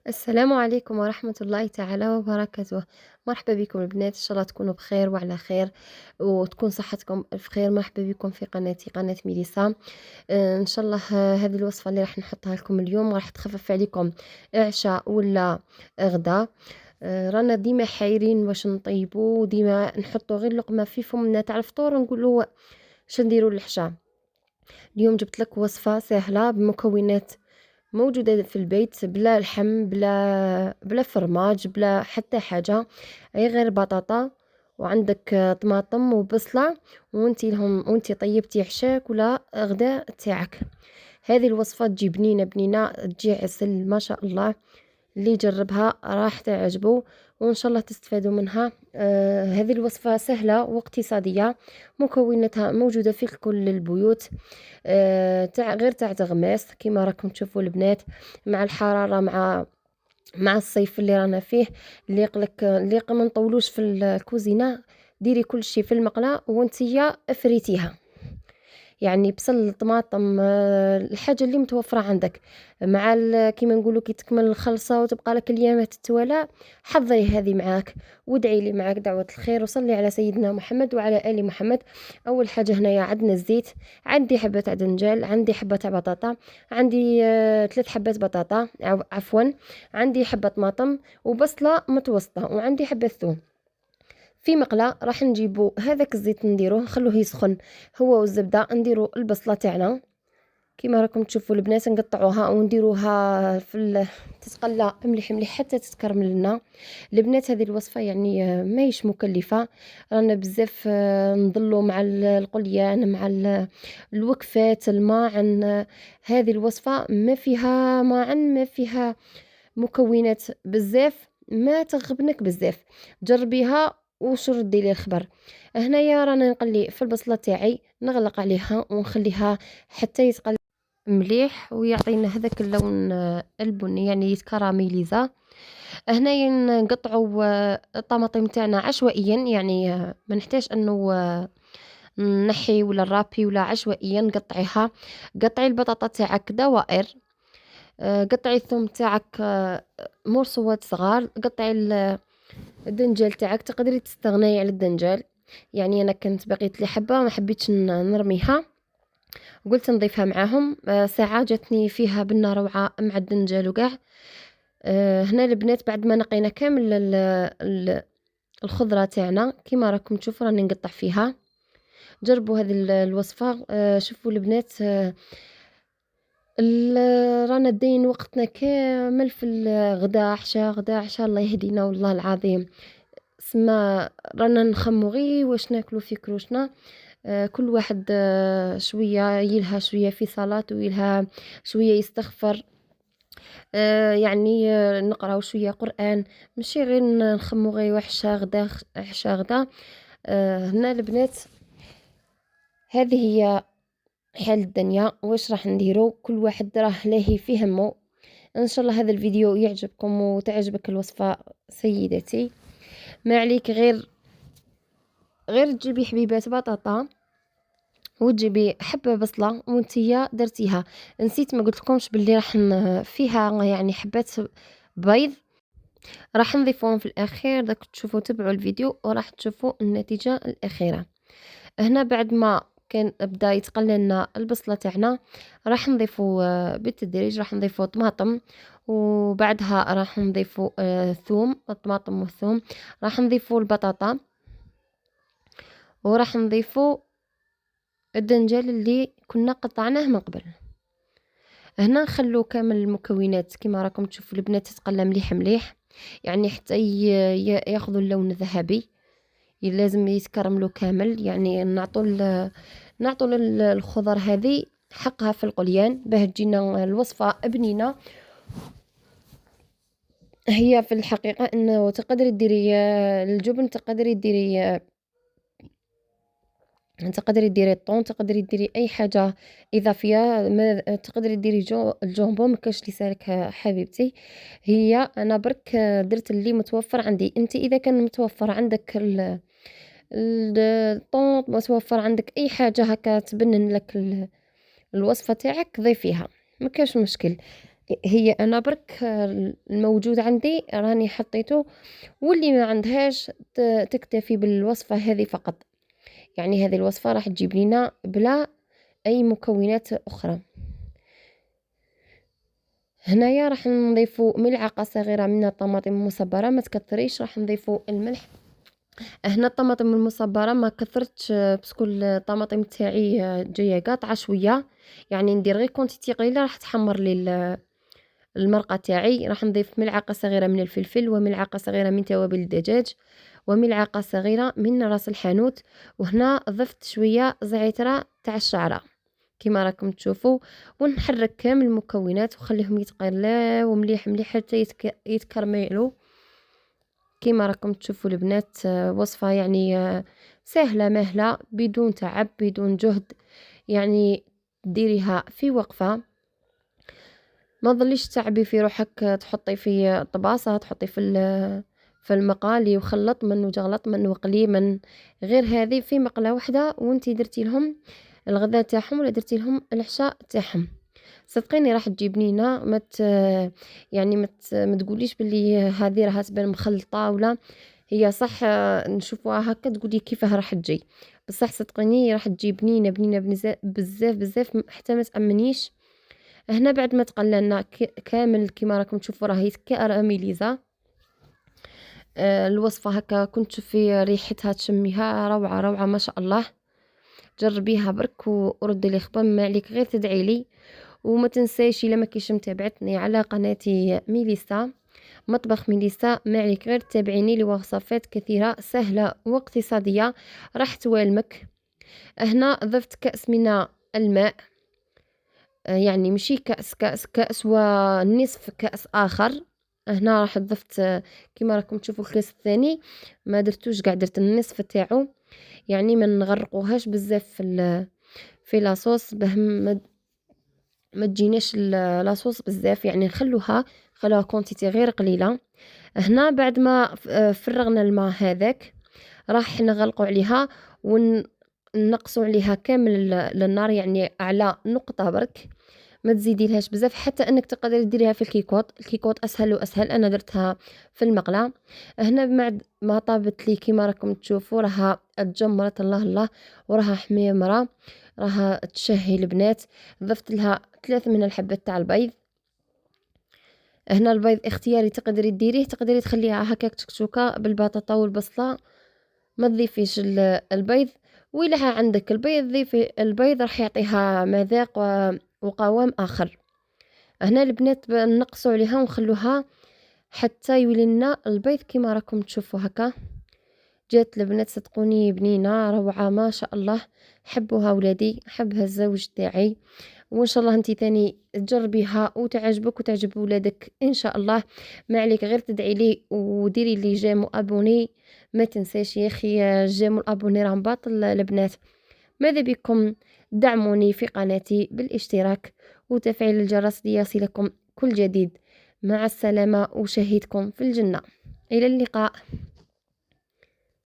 السلام عليكم ورحمة الله تعالى وبركاته. مرحبا بكم البنات، إن شاء الله تكونوا بخير وعلى خير وتكون صحتكم بخير. مرحبا بكم في قناتي، قناة ميليسا. إن شاء الله هذه الوصفة اللي راح نحطها لكم اليوم راح تخفف عليكم عشاء ولا غدا. رانا ديما حايرين واش نطيبو، ديما نحطو غير لقمة في فمنا تاع الفطور ونقولو اش نديرو للعشاء. اليوم جبت لك وصفة سهلة بمكونات موجودة في البيت، بلا لحم، بلا فرماج، بلا حتى حاجة، أي غير بطاطا وعندك طماطم وبصلة، وانتي طيبتي عشاك ولا غدا تاعك. هذه الوصفة تجي بنينة بنينة، تجي عسل ما شاء الله. اللي يجربها راح تعجبه وان شاء الله تستفادوا منها. هذه الوصفة سهلة واقتصادية، مكوناتها موجودة في كل البيوت. تاع غير تاع تغماس كيما راكم تشوفوا البنات، مع الحرارة، مع الصيف اللي رانا فيه، اللي يقلك اللي ما نطولوش في الكوزينة. ديري كل شيء في المقلاة وانتيا افريتيها، يعني بصل، طماطم، الحاجة اللي متوفرة عندك، مع كيما نقولوا كي تكمل الخلصة وتبقى لك اليامات التوالى، حضري هذه معاك وادعي لي معاك دعوة الخير وصلي على سيدنا محمد وعلى آل محمد. أول حاجة هنايا عندنا الزيت، عندي حبة تاع دنجال، عندي حبة تاع بطاطا، عندي 3 حبات بطاطا عفوا، عندي حبة طماطم وبصلة متوسطة، وعندي حبة ثوم. في مقلة راح نجيبو هذاك الزيت نديروه نخلوه يسخن هو والزبدة، نديرو البصلة تاعنا كيما راكم تشوفوا البنات، نقطعوها ونديروها تتقلى مليح مليح حتى تتكرمل لنا البنات. هذه الوصفة يعني ماهيش مكلفة، رانا بزاف نضلو مع القليان، مع الوكفات، الماعن. هذه الوصفة ما فيها ماعن، ما فيها مكونات بزاف، ما تغبنك بزاف. جربيها وش ردي لي الخبر. هنايا رانا نقلي في البصلة تاعي، نغلق عليها ونخليها حتى يتقلى مليح ويعطينا هذاك اللون البني، يعني يتكراميليزا. هنايا نقطعوا الطماطم تاعنا عشوائيا، يعني ما نحتاج انه نحي ولا رابي ولا عشوائيا نقطعيها. قطعي البطاطا تاعك دوائر، قطعي الثوم تاعك مرصوات صغار، قطعي الدنجال تاعك، تقدري تستغني على الدنجال. يعني انا كنت بقيت لي حبه ما حبيتش نرميها، قلت نضيفها معاهم. ساعه جاتني فيها بنه روعه مع الدنجال وكاع. هنا البنات بعد ما نقينا كامل الخضره تاعنا كيما راكم تشوفوا راني نقطع فيها. جربوا هذه الوصفه. شوفوا البنات، رانا داين وقتنا كامل في الغدا عشاء غدا عشاء، الله يهدينا والله العظيم. سما رانا نخمو غي واش ناكلو في كروشنا. كل واحد شويه يلها شويه في صلاة ويلها شويه يستغفر. يعني نقراو شويه قرآن، ماشي غير نخمو غي وحشة غدا عشاء غدا. هنا البنات هذه هي حال الدنيا، واش راح نديرو، كل واحد راه لاهي في همه. ان شاء الله هذا الفيديو يعجبكم وتعجبك الوصفة سيدتي. ما عليك غير تجيبي حبيبات بطاطا وتجيبي حبة بصلة وانتيا درتيها. نسيت ما قلت لكمش باللي راح فيها يعني حبات بيض، راح نضيفهم في الاخير. داك تشوفوا تبعوا الفيديو وراح تشوفوا النتيجة الاخيرة. هنا بعد ما كان بدا يتقلى لنا البصله تاعنا، راح نضيفوا بالتدريج راح نضيفوا طماطم، وبعدها راح نضيفوا ثوم، الطماطم والثوم. راح نضيفوا البطاطا، وراح نضيفوا الدنجال اللي كنا قطعناه من قبل. هنا نخلو كامل المكونات كما راكم تشوفوا البنات تتقلى مليح مليح، يعني حتى ياخذوا اللون الذهبي. لازم يتكرملوا كامل، يعني نعطوا الخضر هذه حقها في القليان باه تجينا الوصفة بنينة. هي في الحقيقة انه تقدري ديري الجبن، تقدري ديري الطون، تقدري ديري اي حاجة اضافية، ما تقدري ديري الجامبون، ما كاش لي سالك حبيبتي. هي انا برك درت اللي متوفر عندي. انت اذا كان متوفر عندك الطون، متوفر عندك اي حاجه هكا تبنن لك الوصفه تاعك ضيفيها، ما كاش مشكل. هي أنا برك الموجود عندي راني حطيته، واللي ما عندهاش تكتفي بالوصفة هذه فقط. يعني هذه الوصفة راح تجيب لنا بلا أي مكونات أخرى. هنايا راح نضيفو ملعقة صغيرة من الطماطم المصبرة، ما تكثريش، راح نضيفو الملح. هنا الطماطم المصبرة ما كثرتش، باسكو الطماطم تاعي جايه قاطعه شويه، يعني ندير غير كونتيتي قليله راح تحمر لي المرقه تاعي. راح نضيف ملعقه صغيره من الفلفل، وملعقه صغيره من توابل الدجاج، وملعقه صغيره من راس الحانوت. وهنا ضفت شويه زعتره تاع الشعره كما راكم تشوفوا. ونحرك كامل المكونات وخليهم يتقلاو مليح مليح حتى يتكرملوا كما راكم تشوفوا البنات. وصفة يعني سهلة مهلة بدون تعب بدون جهد، يعني ديريها في وقفة. ما ظليش تعبي في روحك تحطي في طباسة، تحطي في المقالي وخلط من وجغلط من وقلي من، غير هذه في مقلة واحدة وانتي درتي لهم الغداء تاعهم ولا درتي لهم العشاء تاعهم. صدقيني راح تجي بنينة. يعني ما تقوليش باللي هذه راها تبان مخلطة ولا. هي صح نشوفوها هكا تقولي كيفاه راح تجي، بصح صدقيني راح تجي بنينة بنينة بزاف بزاف حتى ما تأمنيش. هنا بعد ما تقللنا كامل كما راكم تشوفوا راهي كراميليزا. الوصفة هكا كنت تشوفي ريحتها تشميها روعة روعة ما شاء الله. جربيها برك وردي لي خبر، ما عليك غير تدعي لي. وما تنسايش الا ما كيش متابعتني على قناتي ميليسا مطبخ ميليسا، ما عليك غير تابعيني لوصفات كثيرة سهلة واقتصادية راح توالمك. هنا ضفت كأس من الماء، يعني مشي كأس ونصف كأس آخر. هنا راح ضفت كما راكم تشوفوا الكاس الثاني ما درتوش قاع، درت النصف تاعو، يعني ما نغرقوهاش بزاف في لاصوص باه ما تجيناش لاصوص بزاف، يعني خلوها كونتيتي غير قليله. هنا بعد ما فرغنا الماء هذاك راح نغلقوا عليها ونقصوا عليها كامل للنار، يعني على نقطه برك، ما تزيدي لهاش بزاف حتى انك تقدري ديريها في الكيكوط اسهل واسهل. انا درتها في المقله. هنا بعد ما طابت لي كما راكم تشوفوا راها تجمرت الله الله وراها حميمره، راها تشهي البنات. ضفت لها 3 من الحبات تاع البيض. هنا البيض اختياري، تقدري ديريه تقدري تخليها هكاك تكتوكه بالبطاطا والبصله، ما تضيفيش البيض. وإلا عندك البيض ضيفي البيض راح يعطيها مذاق وقوام اخر. هنا البنات نقصوا عليها ونخلوها حتى يولي لنا البيض كما راكم تشوفوا هكا. جات البنات صدقوني بنينه روعه ما شاء الله، حبوها ولادي حبها الزوج تاعي، وان شاء الله انتي ثاني تجربيها وتعجبك وتعجب ولادك ان شاء الله. ما عليك غير تدعي لي وديري لي جيم وابوني. ما تنساش يا اخي الجيم والابوني راهم باطل البنات. ماذا بكم دعموني في قناتي بالاشتراك وتفعيل الجرس ليصلكم كل جديد. مع السلامة وشهيدكم في الجنة. إلى اللقاء.